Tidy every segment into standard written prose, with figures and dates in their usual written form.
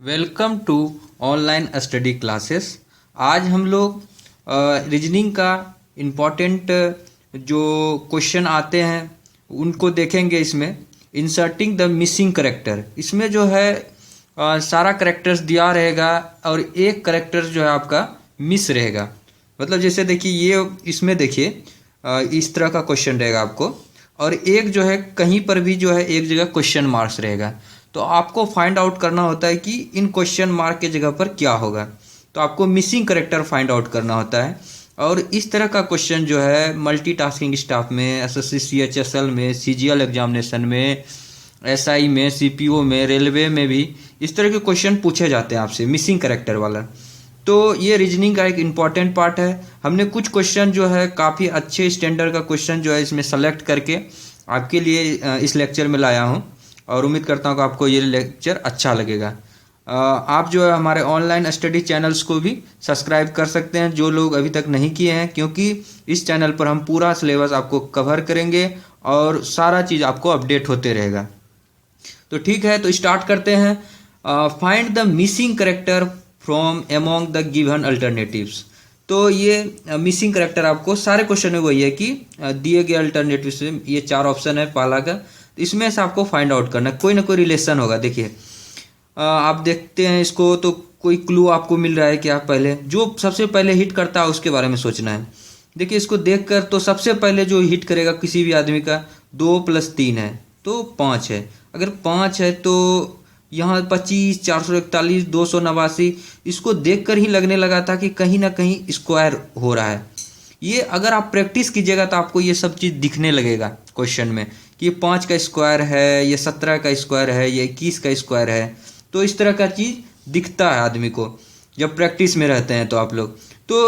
Welcome to online study classes. आज हम लोग रीजनिंग का इम्पोर्टेंट जो क्वेश्चन आते हैं उनको देखेंगे। इसमें इंसर्टिंग द मिसिंग करेक्टर, इसमें जो है सारा करेक्टर्स दिया रहेगा और एक करेक्टर जो है आपका मिस रहेगा। मतलब जैसे देखिए ये इसमें देखिए इस तरह का क्वेश्चन रहेगा आपको, और एक जो है कहीं पर भी जो है एक जगह क्वेश्चन मार्क्स रहेगा। तो आपको फाइंड आउट करना होता है कि इन क्वेश्चन मार्क के जगह पर क्या होगा। तो आपको मिसिंग करेक्टर फाइंड आउट करना होता है। और इस तरह का क्वेश्चन जो है मल्टीटास्किंग स्टाफ में, एसएससी सीएचएसएल में, सीजीएल एग्जामिनेशन में, एसआई में, सीपीओ में, रेलवे में भी इस तरह के क्वेश्चन पूछे जाते हैं आपसे मिसिंग करेक्टर वाला। तो ये रीजनिंग का एक इम्पॉर्टेंट पार्ट है। हमने कुछ क्वेश्चन जो है काफ़ी अच्छे स्टैंडर्ड का क्वेश्चन जो है इसमें सेलेक्ट करके आपके लिए इस लेक्चर में लाया हूँ, और उम्मीद करता हूँ कि आपको ये लेक्चर अच्छा लगेगा। आप जो है हमारे ऑनलाइन स्टडी चैनल्स को भी सब्सक्राइब कर सकते हैं जो लोग अभी तक नहीं किए हैं, क्योंकि इस चैनल पर हम पूरा सिलेबस आपको कवर करेंगे और सारा चीज़ आपको अपडेट होते रहेगा। तो ठीक है, तो स्टार्ट करते हैं। Find the missing character from among the given alternatives. तो ये मिसिंग करेक्टर आपको सारे क्वेश्चन में वही है कि दिए गए अल्टरनेटिव से ये चार ऑप्शन है पहला का, इसमें से आपको फाइंड आउट करना है। कोई ना कोई रिलेशन होगा। देखिए आप देखते हैं इसको, तो कोई क्लू आपको मिल रहा है कि आप पहले जो सबसे पहले हिट करता है उसके बारे में सोचना है। देखिए इसको देखकर तो सबसे पहले जो हिट करेगा किसी भी आदमी का 2 + 3 है तो 5 है। अगर 5 है तो यहाँ 25, 441, 289, इसको देखकर ही लगने लगा था कि कहीं ना कहीं स्क्वायर हो रहा है। ये अगर आप प्रैक्टिस कीजिएगा तो आपको ये सब चीज़ दिखने लगेगा क्वेश्चन में कि ये 5 का स्क्वायर है, ये 17 का स्क्वायर है, ये 21 का स्क्वायर है। तो इस तरह का चीज़ दिखता है आदमी को जब प्रैक्टिस में रहते हैं। तो आप लोग तो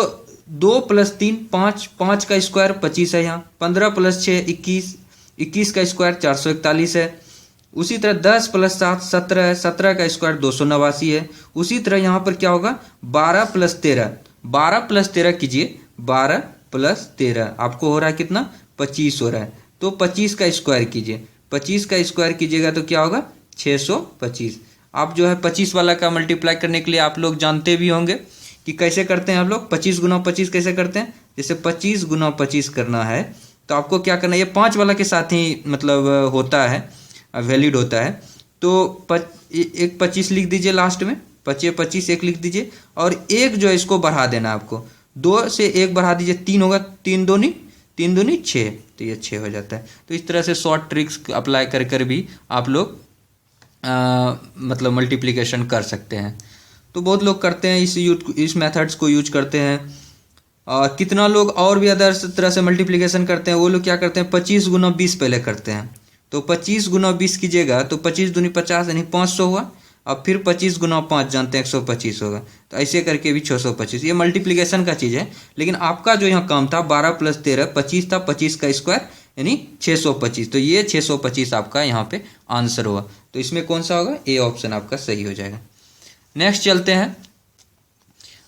2 + 3 5, 5 का स्क्वायर 25 है, यहाँ 15 + 6 21, 21 का स्क्वायर 441 है। उसी तरह 10 + 7 17 है, 17 का स्क्वायर 289 है। उसी तरह यहाँ पर क्या होगा 12 + 13, 12 + 13 कीजिए, 12 + 13 आपको हो रहा है कितना 25 हो रहा है। तो 25 का स्क्वायर कीजिए, 25 का स्क्वायर कीजिएगा तो क्या होगा 625। आप जो है 25 वाला का मल्टीप्लाई करने के लिए आप लोग जानते भी होंगे कि कैसे करते हैं आप लोग। 25 × 25 कैसे करते हैं, जैसे 25 × 25 करना है तो आपको क्या करना है, ये 5 वाला के साथ ही मतलब होता है, वैलिड होता है। तो एक 25 लिख दीजिए लास्ट में, 25 एक लिख दीजिए, और एक जो है इसको बढ़ा देना आपको, 2 से 1 बढ़ा दीजिए, 3 होगा, 3 दूनी 6, तो ये 6 हो जाता है। तो इस तरह से शॉर्ट ट्रिक्स अप्लाई कर कर भी आप लोग मतलब मल्टीप्लिकेशन कर सकते हैं। तो बहुत लोग करते हैं इस मेथड्स को यूज करते हैं। कितना लोग और भी अदर तरह से मल्टीप्लिकेशन करते हैं, वो लोग क्या करते हैं 25 × 20 पहले करते हैं। तो 25 × 20 कीजिएगा तो 25 दूनी 50 यानी 500 हुआ। अब फिर 25 × 5 जानते हैं 125 होगा, तो ऐसे करके भी 625। ये मल्टीप्लिकेशन का चीज़ है, लेकिन आपका जो यहाँ काम था 12 + 13 25 था, 25 का स्क्वायर यानी 625। तो ये 625 आपका यहाँ पे आंसर हुआ। तो इसमें कौन सा होगा, ए ऑप्शन आपका सही हो जाएगा। नेक्स्ट चलते हैं।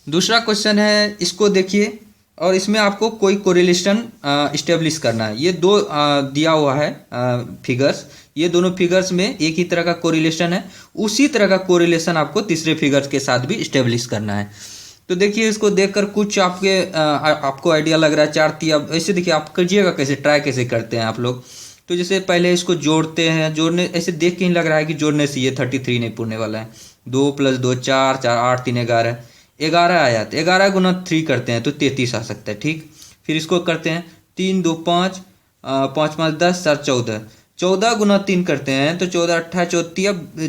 दूसरा क्वेश्चन है, इसको देखिए, और इसमें आपको कोई कोरिलेशन इस्टेब्लिश करना है। ये दो दिया हुआ है फिगर्स, ये दोनों फिगर्स में एक ही तरह का कोरिलेशन है, उसी तरह का कोरिलेशन आपको तीसरे फिगर्स के साथ भी इस्टेब्लिश करना है। तो देखिए इसको देखकर कुछ आपको आइडिया लग रहा है 4 3। अब ऐसे देखिए आप करिएगा कैसे, ट्राई कैसे करते हैं आप लोग। तो जैसे पहले इसको जोड़ते हैं, जोड़ने ऐसे देख के ही लग रहा है कि जोड़ने से ये 33 नहीं पूरने वाला है। 2 + 2 4, 4 8 3 11, 11 आया तो 11 × 3 करते हैं तो 33 आ सकता है। ठीक, फिर इसको करते हैं 3 2 5, 5 5 10, 4 14, 14 × 3 करते हैं तो 14 8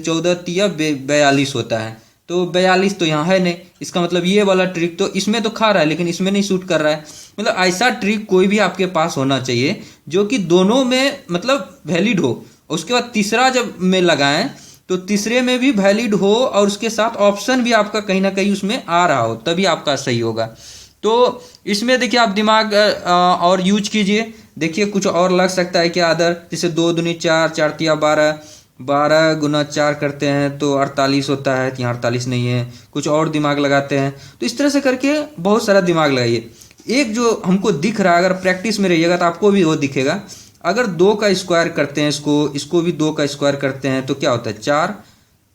14 42 होता है। तो 42 तो यहाँ है नहीं, इसका मतलब ये वाला ट्रिक तो इसमें तो खा रहा है लेकिन इसमें नहीं सूट कर रहा है। मतलब ऐसा ट्रिक कोई भी आपके पास होना चाहिए जो कि दोनों में मतलब वैलिड हो। उसके बाद तीसरा जब में लगाएं तो तीसरे में भी वैलिड हो, और उसके साथ ऑप्शन भी आपका कहीं ना कहीं उसमें आ रहा हो, तभी आपका सही होगा। तो इसमें देखिए आप दिमाग और यूज कीजिए। देखिए कुछ और लग सकता है क्या अदर, जैसे 2 दूनी 4, 4 तिया 12, 12 × 4 करते हैं तो 48 होता है, यहाँ 48 नहीं है। कुछ और दिमाग लगाते हैं। तो इस तरह से करके बहुत सारा दिमाग लगाइए। एक जो हमको दिख रहा है, अगर प्रैक्टिस में रहिएगा तो आपको भी वो दिखेगा। अगर 2 का स्क्वायर करते हैं, इसको भी 2 का स्क्वायर करते हैं तो क्या होता है 4,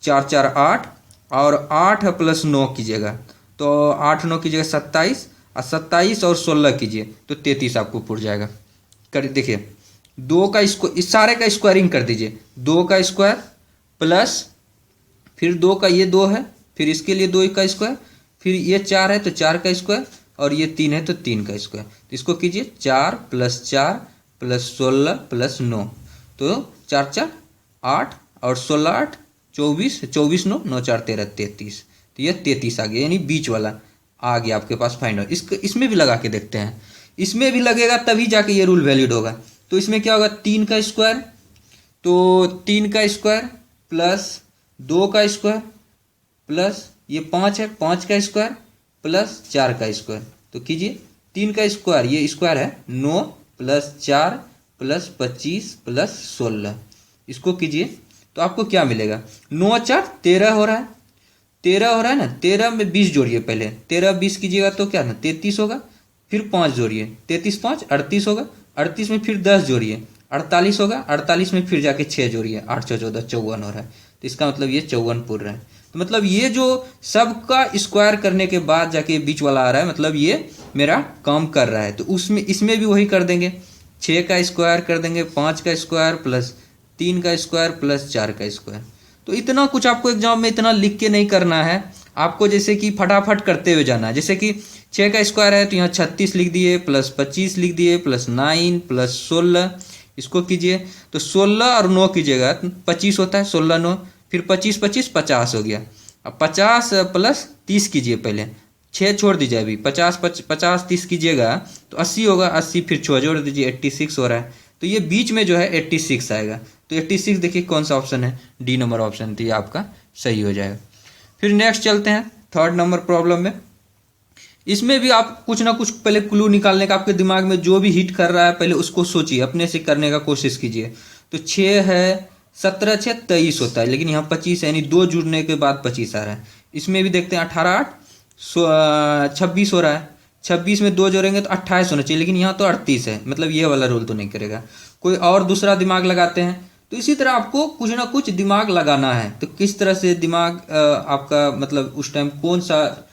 4 4 8, और 8 प्लस 9 कीजिएगा तो 8 9 कीजिएगा 27, और 27 और 16 कीजिए तो 33 आपको पुर जाएगा। कर देखिए, 2 का स्क्वायर, इस सारे का स्क्वायरिंग कर दीजिए। 2 का स्क्वायर प्लस फिर 2 का ये 2 है, फिर इसके लिए 2 का स्क्वायर, फिर ये 4 है तो 4 का स्क्वायर, और ये 3 है तो 3 का स्क्वायर। तो इसको कीजिए 4 + 4 + 16 + 9, तो 4 4 8 और 16 8 24, 24 9 9 4 13 33, तो ये 33 आ गया, यानी बीच वाला आ गया आपके पास फाइंड आउट। इसमें भी लगा के देखते हैं, इसमें भी लगेगा तभी जाके ये रूल वैलिड होगा। तो इसमें क्या होगा, 3 का स्क्वायर, तो 3 का स्क्वायर प्लस 2 का स्क्वायर प्लस ये 5 है, 5 का स्क्वायर प्लस 4 का स्क्वायर। तो कीजिए 3 का स्क्वायर, ये स्क्वायर है 9 + 4 + 25 + 16, इसको कीजिए तो आपको क्या मिलेगा, 9 4 13 हो रहा है, 13 हो रहा है ना। 13 में 20 जोड़िए, पहले 13 20 कीजिएगा तो क्या ना 33 होगा, फिर 5 जोड़िए, 33 5 38 होगा, 38 में फिर 10 जोड़िए 48 होगा, 48 में फिर जाके 6 जोड़िए 8 6 14 54 हो रहा है। तो इसका मतलब ये 54 पुर रहा है। तो मतलब ये जो सबका स्क्वायर करने के बाद जाके बीच वाला आ रहा है, मतलब ये मेरा काम कर रहा है। तो उसमें इसमें भी वही कर देंगे, 6 का स्क्वायर कर देंगे, 5 का स्क्वायर प्लस 3 का स्क्वायर प्लस 4 का स्क्वायर। तो इतना कुछ आपको एग्जाम में इतना लिख के नहीं करना है, आपको जैसे कि फटाफट करते हुए जाना है। जैसे कि 6 का स्क्वायर है तो यहाँ 36 लिख दिए, प्लस 25 लिख दिए, प्लस 9 प्लस 16, इसको कीजिए तो 16 और 9 कीजिएगा 25 होता है, 16 9 फिर 25 25 50 हो गया। अब 50 प्लस 30 कीजिए, पहले 6 छोड़ दीजिए, अभी 50 50 30 कीजिएगा तो 80 होगा, 80 फिर 6 जोड़ दीजिए 86 हो रहा है। तो ये बीच में जो है 86 आएगा। तो 86 देखिए कौन सा ऑप्शन है, डी नंबर ऑप्शन, तो ये आपका सही हो जाएगा। फिर नेक्स्ट चलते हैं 3rd नंबर प्रॉब्लम में। इसमें भी आप कुछ ना कुछ पहले क्लू निकालने का, आपके दिमाग में जो भी हिट कर रहा है पहले उसको सोचिए, अपने से करने का कोशिश कीजिए। तो 6 है, 17 6 23 होता है, लेकिन यहाँ 25 है, यानी 2 जुड़ने के बाद 25 आ रहा है। इसमें भी देखते हैं 18 8 26 हो रहा है, 26 में 2 जोड़ेंगे तो 28 होना चाहिए, लेकिन यहाँ तो 38 है, मतलब ये वाला रोल तो नहीं करेगा। कोई और दूसरा दिमाग लगाते हैं। तो इसी तरह आपको कुछ ना कुछ दिमाग लगाना है। तो किस तरह से दिमाग आपका, मतलब उस टाइम कौन सा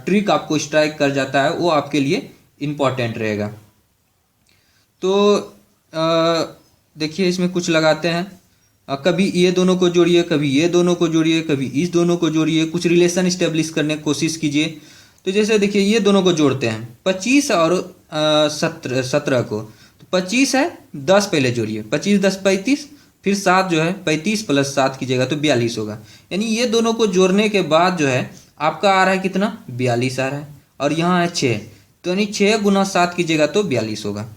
ट्रिक आपको स्ट्राइक कर जाता है, वो आपके लिए इम्पॉर्टेंट रहेगा। तो देखिए इसमें कुछ लगाते हैं, कभी ये दोनों को जोड़िए, कभी ये दोनों को जोड़िए, कभी इस दोनों को जोड़िए, कुछ रिलेशन स्टेब्लिश करने की कोशिश कीजिए। तो जैसे देखिए ये दोनों को जोड़ते हैं, 25 और 17 को, तो 25 है 10 पहले जोड़िए, 25 10 35, फिर 7 जो है 35 + 7 कीजिएगा तो 42 होगा। यानी ये दोनों को जोड़ने के बाद जो है आपका आ रहा है कितना, 42 आ रहा है, और यहाँ है 6, तो यानी 6 × 7 कीजिएगा तो 42 होगा।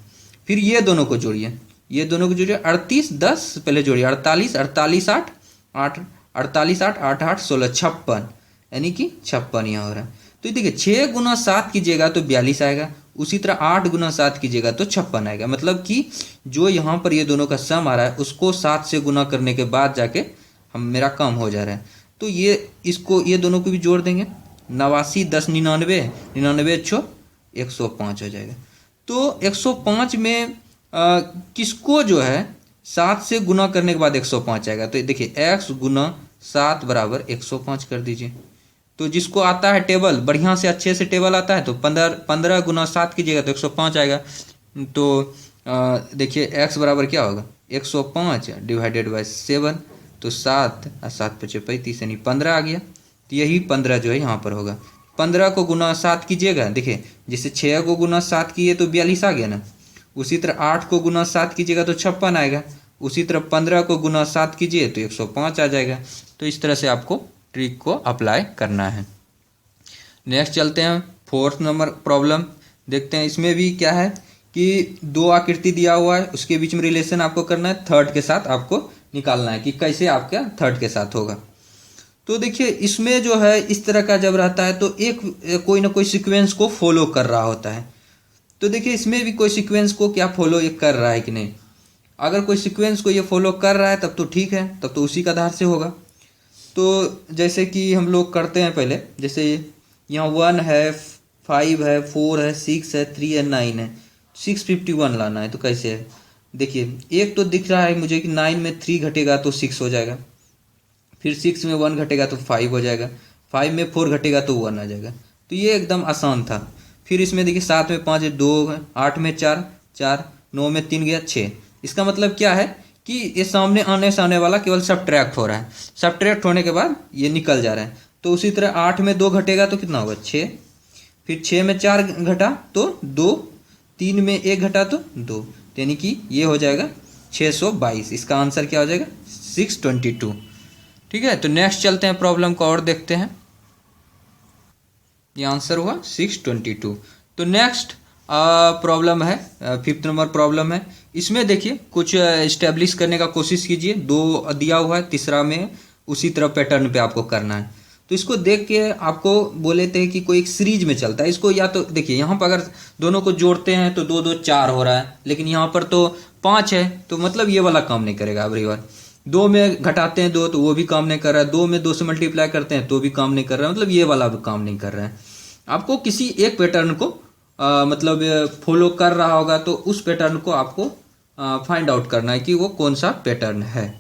फिर ये दोनों को जोड़िए, ये दोनों को जोड़िए, 38 10 पहले जोड़िए, 48 48 8 8 48 8 8 8 16 56, यानी कि 56 यहाँ हो रहा है। तो देखिए 6 × 7 कीजिएगा तो 42 आएगा, उसी तरह 8 × 7 कीजिएगा तो 56 आएगा। मतलब कि जो यहाँ पर ये दोनों का सम आ रहा है उसको 7 से गुना करने के बाद जाके हम मेरा काम हो जा रहा है। तो ये इसको, ये दोनों को भी जोड़ देंगे, 89 10 99 99 6 105 हो जाएगा। तो 105 में किसको जो है 7 से गुना करने के बाद 105 आएगा। तो देखिए x × 7 = 105 कर दीजिए। तो जिसको आता है टेबल, बढ़िया से अच्छे से टेबल आता है, तो 15 × 7 कीजिएगा तो 105 आएगा। तो देखिए x बराबर क्या होगा, 105 / 7, तो 7 और 7 × 5 = 35, यानी 15 आ गया। तो यही 15 जो है यहाँ पर होगा। 15 को × 7 कीजिएगा, देखिए जैसे 6 को × 7 किए तो 42 आ गया ना, उसी तरह 8 को × 7 कीजिएगा तो 56 आएगा, उसी तरह 15 को × 7 कीजिए तो 105 आ जाएगा। तो इस तरह से आपको ट्रिक को अप्लाई करना है। नेक्स्ट चलते हैं 4th नंबर प्रॉब्लम, देखते हैं इसमें भी क्या है कि 2 आकृति दिया हुआ है, उसके बीच में रिलेशन आपको करना है, 3rd के साथ आपको निकालना है कि कैसे आपका 3rd के साथ होगा। तो देखिए इसमें जो है इस तरह का जब रहता है तो एक कोई ना कोई सीक्वेंस को फॉलो कर रहा होता है। तो देखिए इसमें भी कोई सीक्वेंस को क्या फॉलो ये कर रहा है कि नहीं। अगर कोई सीक्वेंस को ये फॉलो कर रहा है तब तो ठीक है, तब तो उसी का आधार से होगा। तो जैसे कि हम लोग करते हैं पहले, जैसे यहाँ 1 है 5 है 4 है 6 है 3 है 9 है, 651 लाना है। तो कैसे है, देखिए एक तो दिख रहा है मुझे कि 9 में 3 घटेगा तो 6 हो जाएगा, फिर 6 में 1 घटेगा तो 5 हो जाएगा, 5 में 4 घटेगा तो 1 आ जाएगा। तो ये एकदम आसान था। फिर इसमें देखिए 7 में 5 है 2, 8 में 4 4, 9 में 3 गया 6। इसका मतलब क्या है कि ये सामने आने से आने वाला केवल सब्ट्रैक्ट हो रहा है, सब्ट्रैक्ट होने के बाद ये निकल जा रहा है। तो उसी तरह 8 में 2 घटेगा तो कितना होगा 6, फिर 6 में 4 घटा तो 2, 3 में 1 घटा तो 2, यानी कि ये हो जाएगा 622। इसका आंसर क्या हो जाएगा 622। ठीक है, तो नेक्स्ट चलते हैं, प्रॉब्लम को और देखते हैं। ये आंसर हुआ 622। तो नेक्स्ट प्रॉब्लम है, 5th नंबर प्रॉब्लम है। इसमें देखिए कुछ इस्टेब्लिश करने का कोशिश कीजिए। 2 दिया हुआ है, तीसरा में उसी तरह पैटर्न पे आपको करना है। तो इसको देख के आपको बोले थे कि कोई एक सीरीज में चलता है। इसको या तो देखिए यहाँ पर अगर दोनों को जोड़ते हैं तो 2 2 4 हो रहा है, लेकिन यहाँ पर तो 5 है, तो मतलब ये वाला काम नहीं करेगा। अब बार 2 में घटाते हैं 2 तो वो भी काम नहीं कर रहा है, 2 में 2 से मल्टीप्लाई करते हैं तो भी काम नहीं कर रहा है, मतलब ये वाला भी काम नहीं कर रहा है। आपको किसी एक पैटर्न को मतलब फॉलो कर रहा होगा, तो उस पैटर्न को आपको फाइंड आउट करना है कि वो कौन सा पैटर्न है।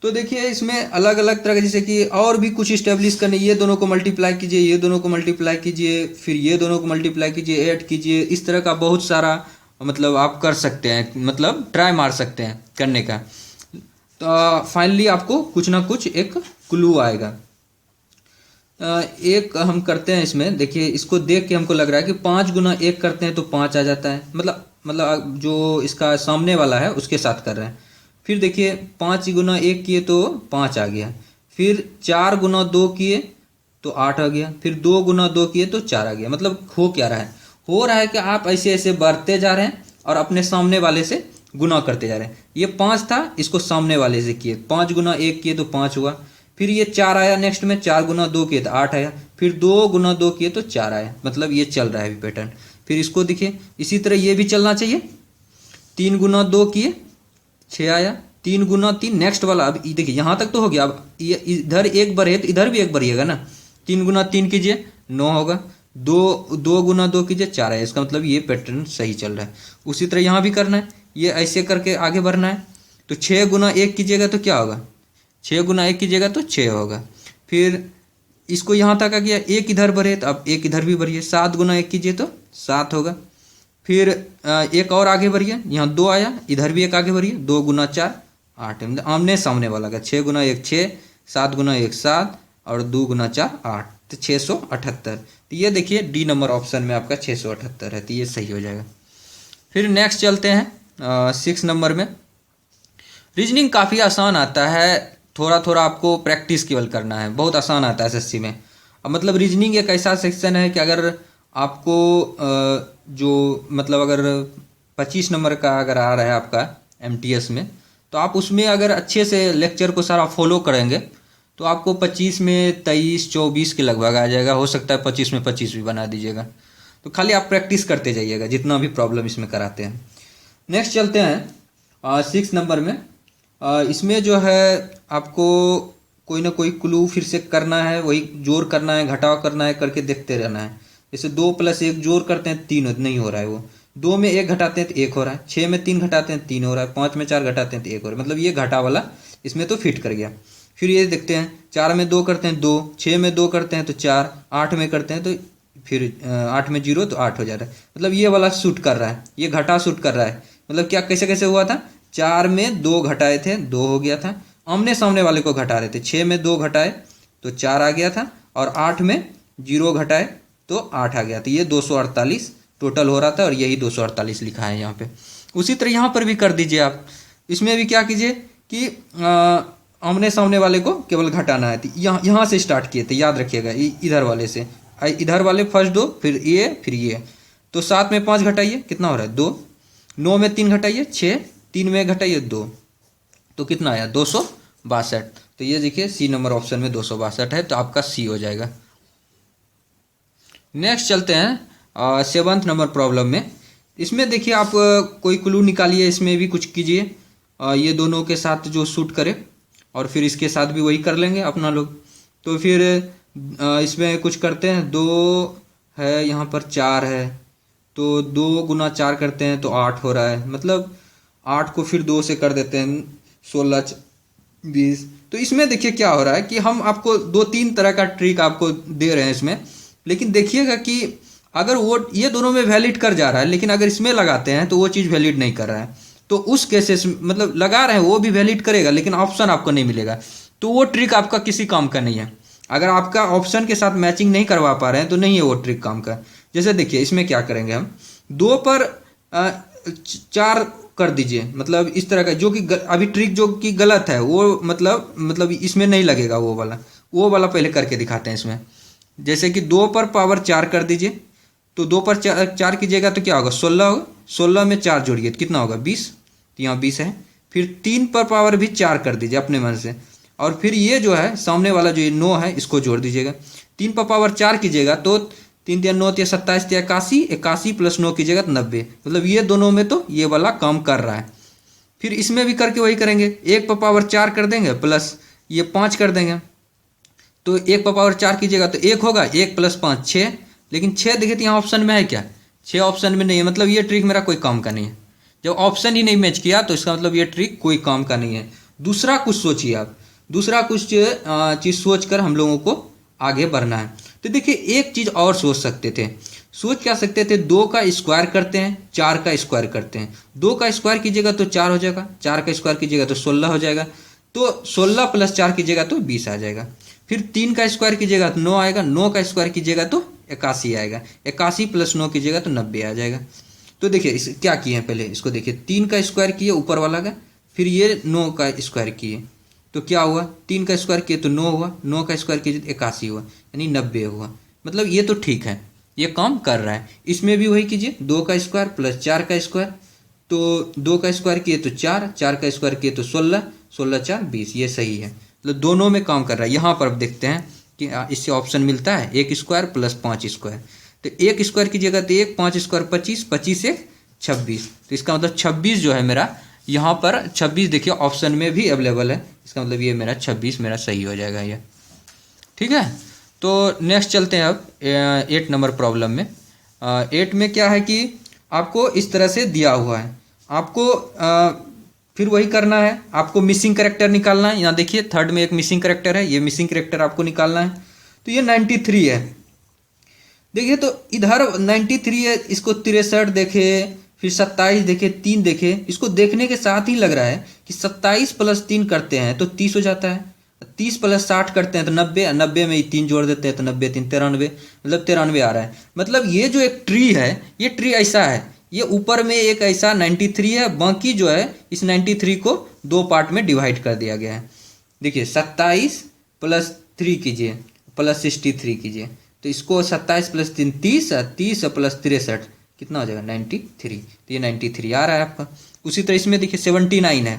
तो देखिए इसमें अलग अलग तरह के, जैसे कि और भी कुछ इस्टेब्लिश करने, ये दोनों को मल्टीप्लाई कीजिए, ये दोनों को मल्टीप्लाई कीजिए, फिर ये दोनों को मल्टीप्लाई कीजिए, ऐड कीजिए, इस तरह का बहुत सारा मतलब आप कर सकते हैं, मतलब ट्राई मार सकते हैं करने का। तो फाइनली आपको कुछ ना कुछ एक क्लू आएगा। एक हम करते हैं इसमें, देखिए इसको देख के हमको लग रहा है कि 5 गुना 1 करते हैं तो 5 आ जाता है, मतलब जो इसका सामने वाला है उसके साथ कर रहे हैं। फिर देखिए 5 गुना 1 किए तो 5 आ गया, फिर 4 गुना 2 किए तो 8 आ गया, फिर 2 गुना 2 किए तो 4 आ गया। मतलब हो क्या रहा है, हो रहा है कि आप ऐसे ऐसे बढ़ते जा रहे हैं और अपने सामने वाले से गुना करते जा रहे हैं। ये 5 था, इसको सामने वाले से किए, 5 गुना 1 किए तो 5 हुआ, फिर ये 4 आया, नेक्स्ट में 4 गुना 2 किए तो 8 आया, फिर 2 गुना 2 किए तो 4 आया। मतलब ये चल रहा है अभी पैटर्न। फिर इसको देखिए इसी तरह ये भी चलना चाहिए, 3 गुना 2 किए 6 आया, 3 गुना 3 नेक्स्ट वाला। अब देखिए यहाँ तक तो हो गया, अब ये इधर 1 बढ़े तो इधर भी 1 बढ़िएगा ना, 3 गुना 3 कीजिए 9 होगा, 2 गुना 2 कीजिए 4 आया। इसका मतलब ये पैटर्न सही चल रहा है। उसी तरह यहाँ भी करना है, ये ऐसे करके आगे बढ़ना है। तो 6 गुना 1 कीजिएगा तो क्या होगा, 6 गुना 1 कीजिएगा तो 6 होगा। फिर इसको यहाँ तक आ गया, 1 इधर बढ़े तो अब 1 इधर भी बढ़िए, 7 गुना 1 कीजिए तो 7 होगा। फिर एक और आगे बढ़िए, यहाँ 2 आया, इधर भी एक आगे बढ़िए, 2 गुना 4 8, मतलब आमने सामने वाला का। 6 गुना 1 6, 7 गुना 1 7 और 2 गुना 4 8, तो 678। तो ये देखिए डी नंबर ऑप्शन में आपका 678 है, तो ये सही हो जाएगा। फिर नेक्स्ट चलते हैं 6 नंबर में। रीजनिंग काफ़ी आसान आता है, थोड़ा थोड़ा आपको प्रैक्टिस केवल करना है, बहुत आसान आता है एसएससी में। अब मतलब रीजनिंग एक ऐसा सेक्शन है कि अगर आपको जो मतलब अगर 25 नंबर का अगर आ रहा है आपका एमटीएस में, तो आप उसमें अगर अच्छे से लेक्चर को सारा फॉलो करेंगे तो आपको 25 में 23 24 के लगभग आ जाएगा। हो सकता है 25 में 25 भी बना दीजिएगा। तो खाली आप प्रैक्टिस करते जाइएगा जितना भी प्रॉब्लम इसमें कराते हैं। नेक्स्ट चलते हैं 6 नंबर में। इसमें जो है आपको कोई ना कोई क्लू फिर से करना है, वही जोड़ करना है घटाव करना है, करके देखते रहना है। जैसे 2 + 1 जोड़ करते हैं 3 नहीं हो रहा है, वो 2 में 1 घटाते हैं तो 1 हो रहा है, 6 में 3 घटाते हैं 3 हो रहा है, 5 में 4 घटाते हैं तो 1 हो रहा है, मतलब ये घटा वाला इसमें तो फिट कर गया। फिर ये देखते हैं 4 में 2 करते हैं 2, 6 में 2 करते हैं तो 4, 8 में करते हैं तो फिर 8 में 0 तो 8 हो जा रहा है। मतलब ये वाला शूट कर रहा है, ये घटा शूट कर रहा है। मतलब क्या कैसे कैसे हुआ था, 4 में 2 घटाए थे 2 हो गया था, आमने सामने वाले को घटा रहे थे, 6 में 2 घटाए तो 4 आ गया था, और 8 में 0 घटाए तो 8 आ गया। तो ये 248 टोटल हो रहा था, और यही 248 लिखा है यहाँ पे। उसी तरह यहाँ पर भी कर दीजिए आप। इसमें भी क्या कीजिए कि आमने सामने वाले को केवल घटाना है। तो यहाँ से स्टार्ट किए थे, याद रखिएगा, इधर वाले से, इधर वाले फर्स्ट 2 फिर ये। तो 7 में 5 घटाइए कितना हो रहा है 2, 9 में 3 घटाइए 6, 3 में घटाइए 2, तो कितना आया 262। तो ये देखिए सी नंबर ऑप्शन में 262 है, तो आपका सी हो जाएगा। नेक्स्ट चलते हैं 7th नंबर प्रॉब्लम में। इसमें देखिए आप कोई क्लू निकालिए, इसमें भी कुछ कीजिए, ये दोनों के साथ जो सूट करे, और फिर इसके साथ भी वही कर लेंगे अपना लोग। तो फिर इसमें कुछ करते हैं, 2 है यहाँ पर 4 है, तो 2 गुना 4 करते हैं तो 8 हो रहा है। मतलब 8 को फिर 2 से कर देते हैं 16 20। तो इसमें देखिए क्या हो रहा है कि हम आपको 2-3 तरह का ट्रिक आपको दे रहे हैं इसमें, लेकिन देखिएगा कि अगर वो ये दोनों में वैलिड कर जा रहा है, लेकिन अगर इसमें लगाते हैं तो वो चीज़ वैलिड नहीं कर रहा है। तो उस केसेस मतलब लगा रहे हैं वो भी वैलिड करेगा, लेकिन ऑप्शन आपको नहीं मिलेगा, तो वो ट्रिक आपका किसी काम का नहीं है। अगर आपका ऑप्शन के साथ मैचिंग नहीं करवा पा रहे हैं तो नहीं है वो ट्रिक काम का। जैसे देखिए इसमें क्या करेंगे हम, 2 पर 4 कर दीजिए, मतलब इस तरह का जो कि अभी ट्रिक जो कि गलत है वो मतलब इसमें नहीं लगेगा वो वाला पहले करके दिखाते हैं इसमें। जैसे कि 2 पर पावर 4 कर दीजिए, तो 2 पर 4 कीजिएगा तो क्या होगा, 16 होगा। 16 में 4 जोड़िए तो कितना होगा, 20। तो यहाँ 20 है। फिर 3 पर पावर भी 4 कर दीजिए अपने मन से, और फिर ये जो है सामने वाला जो ये 9 है इसको जोड़ दीजिएगा। 3 पर पावर 4 कीजिएगा तो 3 या 9 या 27 या 81, 81 प्लस 9 कीजिएगा तो 90। मतलब ये दोनों में तो ये वाला काम कर रहा है। फिर इसमें भी करके वही करेंगे, 1 पर पावर 4 कर देंगे प्लस ये 5 कर देंगे। तो 1 पर पावर 4 कीजिएगा तो 1 होगा, 1 प्लस 5 6। लेकिन 6 देखिए तो यहाँ ऑप्शन में है क्या, 6 ऑप्शन में नहीं है, मतलब ये ट्रिक मेरा कोई काम का नहीं है। जब ऑप्शन ही नहीं मैच किया तो इसका मतलब ये ट्रिक कोई काम का नहीं है। दूसरा कुछ सोचिए आप, दूसरा कुछ चीज़ सोच कर हम लोगों को आगे बढ़ना है। तो देखिए एक चीज़ और सोच सकते थे, सोच क्या सकते थे, 2 का स्क्वायर करते हैं, 4 का स्क्वायर करते हैं। 2 का स्क्वायर कीजिएगा तो 4 हो जाएगा, 4 का स्क्वायर कीजिएगा तो 16 हो जाएगा, तो 16 प्लस 4 कीजिएगा तो 20 आ जाएगा। फिर 3 का स्क्वायर कीजिएगा तो 9 आएगा, 9 का स्क्वायर कीजिएगा तो 81 आएगा, 81 प्लस 9 कीजिएगा तो 90 आ जाएगा। तो देखिए इस क्या किए हैं, पहले इसको देखिए, 3 का स्क्वायर किए ऊपर वाला का, फिर ये 9 का स्क्वायर किए तो क्या हुआ, 3 का स्क्वायर किए तो 9 हुआ, 9 का स्क्वायर किए तो 81 हुआ, यानी 90 हुआ। मतलब ये तो ठीक है, ये काम कर रहा है। इसमें भी वही कीजिए, 2 का स्क्वायर प्लस 4 का स्क्वायर, तो 2 का स्क्वायर किए तो 4, 4 का स्क्वायर किए तो 16, 16 4 20, ये सही है। मतलब दोनों में काम कर रहा है। यहाँ पर अब देखते हैं कि इससे ऑप्शन मिलता है 1 स्क्वायर प्लस 5 स्क्वायर। तो 1 स्क्वायर कीजिएगा तो 1, 5 स्क्वायर 25, 25 1 26। तो इसका मतलब 26 जो है मेरा यहाँ पर 26 देखिए ऑप्शन में भी अवेलेबल है, इसका मतलब ये मेरा 26 मेरा सही हो जाएगा ये, ठीक है। तो नेक्स्ट चलते हैं अब 8 नंबर प्रॉब्लम में। 8 में क्या है कि आपको इस तरह से दिया हुआ है, आपको फिर वही करना है, आपको मिसिंग करेक्टर निकालना है। यहाँ देखिए थर्ड में एक मिसिंग करेक्टर है, ये मिसिंग करेक्टर आपको निकालना है। तो ये 93 है, देखिए तो इधर 93 है, इसको 63 देखे, फिर 27 देखे, 3 देखे, इसको देखने के साथ ही लग रहा है कि 27 प्लस 3 करते हैं तो 30 हो जाता है, 30 प्लस 60 करते हैं तो 90, 90 में 3 जोड़ देते हैं तो 90 3 93, मतलब 93 आ रहा है। मतलब ये जो एक ट्री है, ये ट्री ऐसा है, ये ऊपर में एक ऐसा 93 है, बाकी जो है इस 93 को 2 पार्ट में डिवाइड कर दिया गया है। देखिए 27 प्लस 3 कीजिए प्लस 63 कीजिए, तो इसको 27 प्लस 3 30, 30 प्लस 63 कितना हो जाएगा 93। तो ये 93 आ रहा है आपका। उसी तरह इसमें देखिए 79 है,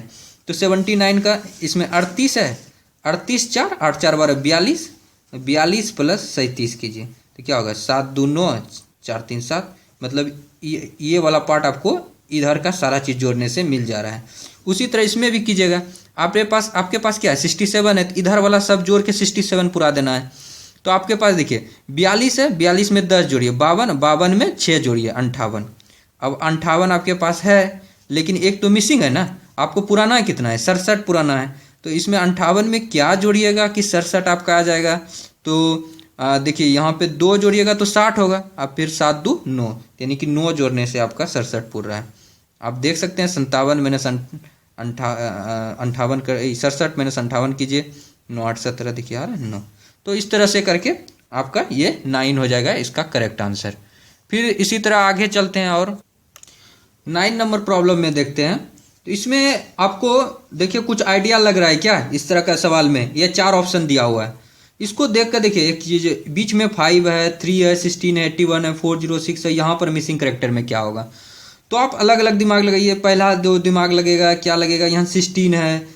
तो 79 का इसमें 38 है, 38 4 8 4 12 42, 42 प्लस 37 कीजिए तो क्या होगा 7 2 9 4 3 7। मतलब ये वाला पार्ट आपको इधर का सारा चीज़ जोड़ने से मिल जा रहा है। उसी तरह इसमें भी कीजिएगा, आपके पास क्या है 67 है, तो इधर वाला सब जोड़ के 67 पूरा देना है। तो आपके पास देखिए 42 है, 42 में 10 जोड़िए 52, 52 में 6 जोड़िए 58। अब 58 आपके पास है, लेकिन एक तो मिसिंग है ना, आपको पुराना कितना है 67 पुराना है। तो इसमें 58 में क्या जोड़िएगा कि 67 आपका आ जाएगा। तो देखिए यहाँ पे 2 जोड़िएगा तो 60 होगा, अब फिर 7 2 9, यानी कि 9 जोड़ने से आपका 67 पूर रहा है। आप देख सकते हैं 57 माइनस 58 कर 67 माइनस 58 कीजिए, 9 8 17 देखिए आ रहा है 9। तो इस तरह से करके आपका ये 9 हो जाएगा इसका करेक्ट आंसर। फिर इसी तरह आगे चलते हैं और 9 नंबर प्रॉब्लम में देखते हैं। तो इसमें आपको देखिए कुछ आइडिया लग रहा है क्या इस तरह का सवाल में, ये 4 ऑप्शन दिया हुआ है, इसको देख कर देखिए एक चीज़ बीच में 5 है, 3 है, 16 है, 81 है, 406 है, यहाँ पर मिसिंग करेक्टर में क्या होगा। तो आप अलग अलग दिमाग लगाइए, पहला 2 दिमाग लगेगा क्या लगेगा, यहाँ 16 है,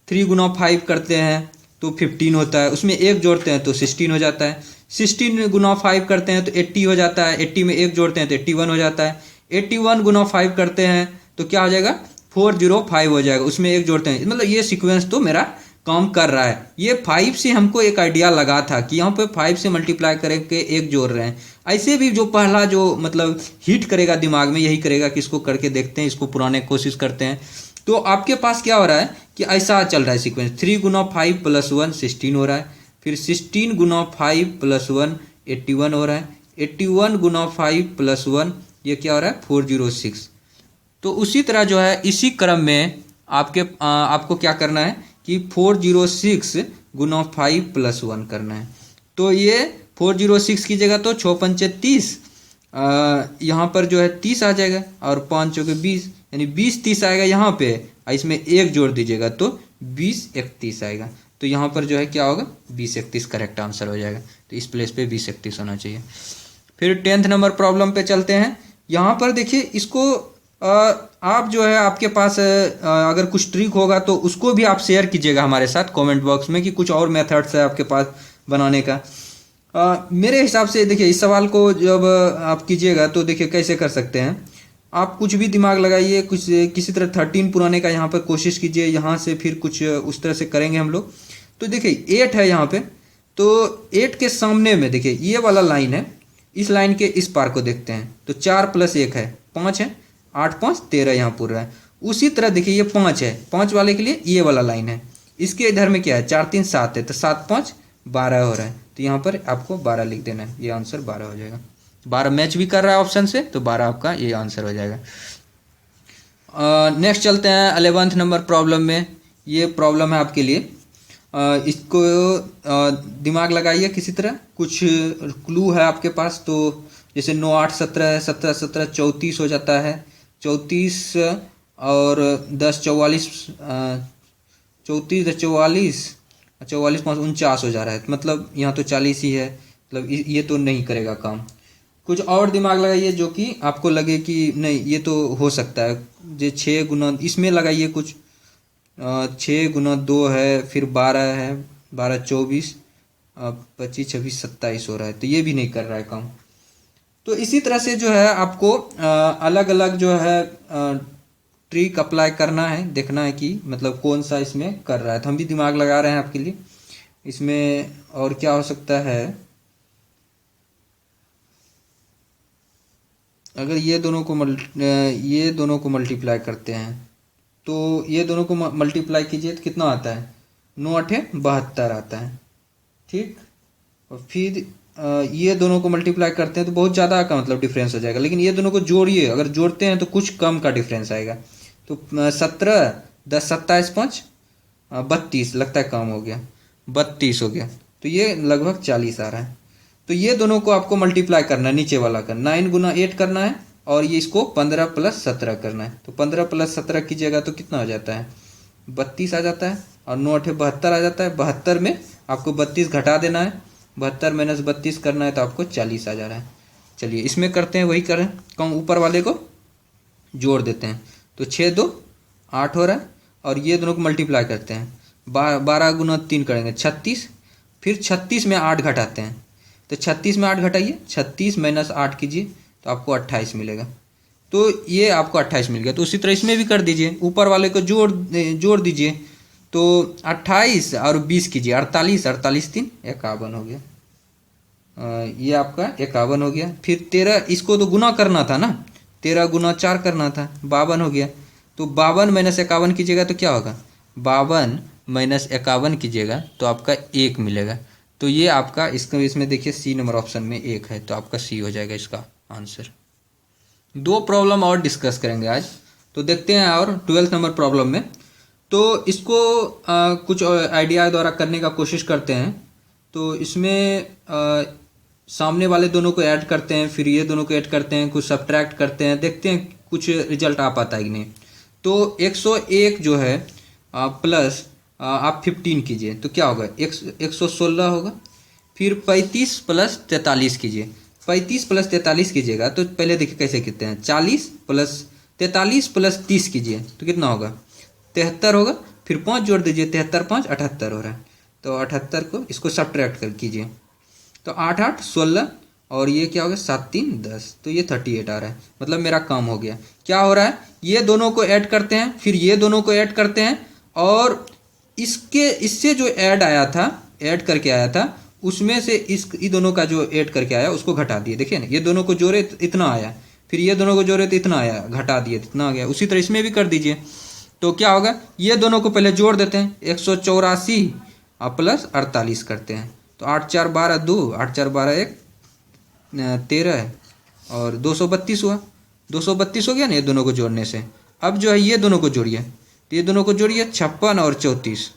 3 गुना 5 करते हैं तो 15 होता है, उसमें 1 जोड़ते हैं तो 16 हो जाता है, 16 गुना 5 करते हैं तो 80 हो जाता है, 80 में 1 जोड़ते हैं तो 81 हो जाता है, 81 गुना 5 करते हैं तो क्या हो जाएगा 405 हो जाएगा, उसमें 1 जोड़ते हैं। मतलब ये सीक्वेंस तो मेरा काम कर रहा है। ये 5 से हमको एक आइडिया लगा था कि यहाँ पे 5 से मल्टीप्लाई करके 1 जोड़ रहे हैं। ऐसे भी जो पहला जो मतलब हिट करेगा दिमाग में यही करेगा कि इसको करके देखते हैं, इसको पुराने कोशिश करते हैं। तो आपके पास क्या हो रहा है कि ऐसा चल रहा है सीक्वेंस, 3 गुना 5 + 1 16 हो रहा है, फिर 16 गुना 5 + 1 81 हो रहा है, 81 गुना 5 + 1 ये क्या हो रहा है 406। तो उसी तरह जो है इसी क्रम में आपको क्या करना है कि 406 गुना 5 + 1 करना है। तो ये 406 की जगह तो 6 पंचे 30, यहाँ पर जो है 30 आ जाएगा और 5 चौके 20, यानी 20 30 आएगा यहाँ पे, इसमें एक जोड़ दीजिएगा तो 20 31 आएगा। तो यहाँ पर जो है क्या होगा 20 31 करेक्ट आंसर हो जाएगा। तो इस प्लेस पे 20 31 होना चाहिए। फिर 10th नंबर प्रॉब्लम पे चलते हैं। यहाँ पर देखिए इसको आप जो है आपके पास अगर कुछ ट्रिक होगा तो उसको भी आप शेयर कीजिएगा हमारे साथ कमेंट बॉक्स में कि कुछ और मेथड्स है आपके पास बनाने का। मेरे हिसाब से देखिए इस सवाल को जब आप कीजिएगा तो देखिए कैसे कर सकते हैं। आप कुछ भी दिमाग लगाइए, कुछ किसी तरह 13 पुराने का यहाँ पर कोशिश कीजिए, यहाँ से फिर कुछ उस तरह से करेंगे हम लोग। तो देखिए 8 है यहाँ पे, तो 8 के सामने में देखिए ये वाला लाइन है, इस लाइन के इस पार को देखते हैं तो 4 + 1 है 5 है, 8 5 13 यहाँ पूरा है। उसी तरह देखिए ये 5 है, 5 वाले के लिए ये वाला लाइन है, इसके इधर में क्या है 4 3 7 है, तो 7 5 12 हो रहा है। तो यहाँ पर आपको 12 लिख देना है, ये आंसर 12 हो जाएगा। 12 मैच भी कर रहा है ऑप्शन से, तो 12 आपका ये आंसर हो जाएगा। नेक्स्ट चलते हैं 11th नंबर प्रॉब्लम में। ये प्रॉब्लम है आपके लिए, इसको दिमाग लगाइए किसी तरह, कुछ क्लू है आपके पास। तो जैसे 9 8 17 17 17 34 हो जाता है, 34 और 10 44 34 10 44 44 5 49 हो जा रहा है, मतलब यहाँ तो 40 ही है, मतलब ये तो नहीं करेगा काम। कुछ और दिमाग लगाइए जो कि आपको लगे कि नहीं ये तो हो सकता है। जो 6 गुना इसमें लगाइए कुछ, 6 गुना 2 है, फिर 12 है, 12 24 25 26 27 हो रहा है, तो ये भी नहीं कर रहा है काम। तो इसी तरह से जो है आपको अलग अलग जो है ट्रिक अप्लाई करना है, देखना है कि मतलब कौन सा इसमें कर रहा है। तो हम भी दिमाग लगा रहे हैं आपके लिए। इसमें और क्या हो सकता है, अगर ये दोनों को मल्टीप्लाई करते हैं तो ये दोनों को मल्टीप्लाई कीजिए तो कितना आता है 9 8 72 आता है, ठीक। और फिर ये दोनों को मल्टीप्लाई करते हैं तो बहुत ज़्यादा का मतलब डिफरेंस हो जाएगा, लेकिन ये दोनों को जोड़िए, अगर जोड़ते हैं तो कुछ कम का डिफरेंस आएगा। तो 17 10 27 5 32, लगता है काम हो गया, 32 हो गया, तो ये लगभग 40 आ रहा है। तो ये दोनों को आपको मल्टीप्लाई करना है, नीचे वाला का 9 गुना 8 करना है, और ये इसको 15 + 17 करना है। तो 15 + 17 कीजिएगा तो कितना हो जाता है 32 आ जाता है, और 9 8 72 आ जाता है। 72 में आपको 32 घटा देना है, 72 - 32 करना है तो आपको 40 आ जा रहा है। चलिए इसमें करते हैं, वही करें, कम ऊपर वाले को जोड़ देते हैं। तो 6 2 8 हो रहा है, और ये दोनों को मल्टीप्लाई करते हैं, 12 गुना 3 करेंगे 36, फिर 36 में 8 घटाते हैं, तो 36 में 8 घटाइए, 36 - 8 कीजिए तो आपको 28 मिलेगा। तो ये आपको 28 मिल गया। तो उसी तरह इसमें भी कर दीजिए, ऊपर वाले को जोड़ दीजिए, तो 28 और 20 कीजिए, 48 48 3 51 हो गया। ये आपका 51 हो गया। फिर 13, इसको तो गुना करना था ना, 13 गुना 4 करना था, 52 हो गया। तो 52 - 51 कीजिएगा तो क्या होगा 52 - 51 कीजिएगा तो आपका 1 मिलेगा। तो ये आपका इसमें देखिए सी नंबर ऑप्शन में 1 है, तो आपका सी हो जाएगा इसका आंसर। 2 प्रॉब्लम और डिस्कस करेंगे आज, तो देखते हैं। और 12th नंबर प्रॉब्लम में तो इसको कुछ आइडिया द्वारा करने का कोशिश करते हैं। तो इसमें सामने वाले दोनों को ऐड करते हैं, फिर ये दोनों को ऐड करते हैं, कुछ सब्ट्रैक्ट करते हैं, देखते हैं कुछ रिजल्ट आ पाता है कि नहीं। तो 101 जो है प्लस आप 15 कीजिए तो क्या होगा 116 होगा। फिर 35 + 43 कीजिए, 35 + 43 कीजिएगा तो पहले देखिए कैसे कितने हैं, 40 + 43 + 30 कीजिए तो कितना होगा 73 होगा। फिर 5 जोड़ दीजिए, 73 5 78 हो रहा है। तो 78 को इसको सब्ट्रैक्ट कर कीजिए, तो 8 8 16, और ये क्या हो गया 7 3 10, तो ये 38 आ रहा है। मतलब मेरा काम हो गया। क्या हो रहा है, ये दोनों को ऐड करते हैं, फिर ये दोनों को ऐड करते हैं, और इससे जो ऐड करके आया था उसमें से इन दोनों का जो ऐड करके आया उसको घटा दिए। देखिए ना, ये दोनों को जोड़े इतना आया, फिर ये दोनों को जोड़े तो इतना आया, घटा दिए इतना आ गया। उसी तरह इसमें भी कर दीजिए। तो क्या होगा, ये दोनों को पहले जोड़ देते हैं, 184 प्लस 48 करते हैं, तो 8 4 12 2, 8 4 12 1 13 है और 232 हुआ, 232 हो गया ना ये दोनों को जोड़ने से। अब जो है ये दोनों को जोड़िए, तो ये दोनों को जोड़िए 56 और 34,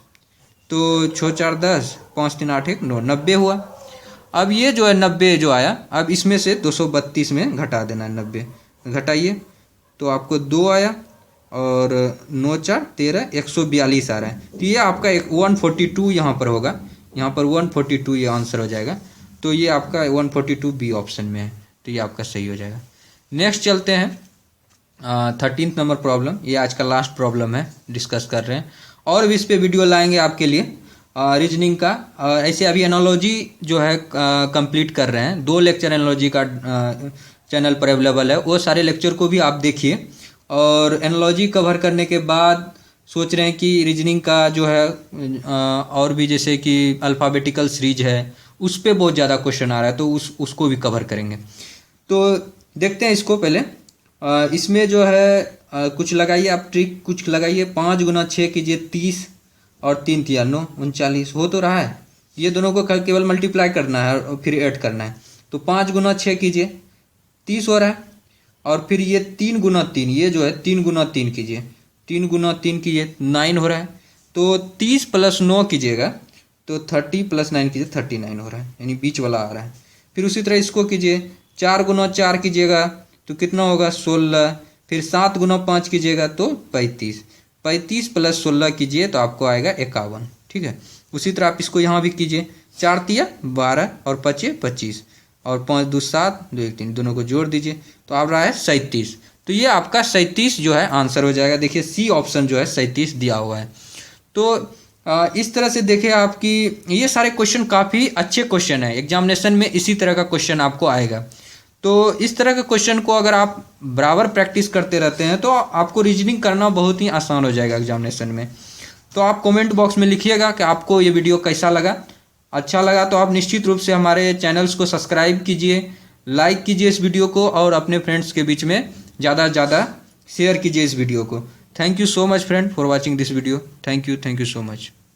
तो 6 4 10, 5 3 8 1 9, 90 हुआ। अब ये जो है 90 जो आया, अब इसमें से 232 में घटा देना है, 90 घटाइए तो आपको 2 आया और 9 4 13, 142 आ रहा है। तो ये आपका एक 142 यहाँ पर होगा, यहाँ पर 142 ये आंसर हो जाएगा। तो ये आपका 142 बी ऑप्शन में है, तो ये आपका सही हो जाएगा। नेक्स्ट चलते हैं 13th नंबर प्रॉब्लम, ये आज का लास्ट प्रॉब्लम है, डिस्कस कर रहे हैं और भी इस पे वीडियो लाएंगे आपके लिए रीजनिंग का। ऐसे अभी एनालॉजी जो है कंप्लीट कर रहे हैं, 2 लेक्चर एनालॉजी का चैनल पर अवेलेबल है, वो सारे लेक्चर को भी आप देखिए। और एनालॉजी कवर करने के बाद सोच रहे हैं कि रीजनिंग का जो है और भी जैसे कि अल्फ़ाबेटिकल सीरीज है उस पर बहुत ज़्यादा क्वेश्चन आ रहा है, तो उसको भी कवर करेंगे। तो देखते हैं इसको पहले। इसमें जो है कुछ लगाइए आप ट्रिक, कुछ लगाइए। 5 गुना 6 कीजिए 30 और 3 तिया 9 39 हो तो रहा है। ये दोनों को केवल मल्टीप्लाई करना है और फिर ऐड करना है। तो 5 गुना 6 कीजिए 30 हो रहा है, और फिर ये 3 गुना 3, ये जो है 3 गुना 3 कीजिए, 3 गुना 3 कीजिए 9 हो रहा है। तो 30 प्लस 9 कीजिएगा तो 30 प्लस 9 कीजिए 39 हो रहा है, यानी बीच वाला आ रहा है। फिर उसी तरह इसको कीजिए, 4 गुना 4 कीजिएगा तो कितना होगा 16, फिर 7 गुना 5 कीजिएगा तो 35, 35 प्लस 16 कीजिए तो आपको आएगा 51। ठीक है, उसी तरह आप इसको यहाँ भी कीजिए, 4 तिया 12 और 5 25 और 5 2 7 2 1 3, दोनों को जोड़ दीजिए तो आप रहा है 37। तो ये आपका 37 जो है आंसर हो जाएगा। देखिए सी ऑप्शन जो है 37 दिया हुआ है। तो इस तरह से देखिए आपकी ये सारे क्वेश्चन काफ़ी अच्छे क्वेश्चन है, एग्जामिनेशन में इसी तरह का क्वेश्चन आपको आएगा। तो इस तरह के क्वेश्चन को अगर आप बराबर प्रैक्टिस करते रहते हैं तो आपको रीजनिंग करना बहुत ही आसान हो जाएगा एग्जामिनेशन में। तो आप कमेंट बॉक्स में लिखिएगा कि आपको ये वीडियो कैसा लगा। अच्छा लगा तो आप निश्चित रूप से हमारे चैनल्स को सब्सक्राइब कीजिए, लाइक कीजिए इस वीडियो को और अपने फ्रेंड्स के बीच में ज़्यादा से ज़्यादा शेयर कीजिए इस वीडियो को। Thank you so much friend for watching this video. Thank you so much.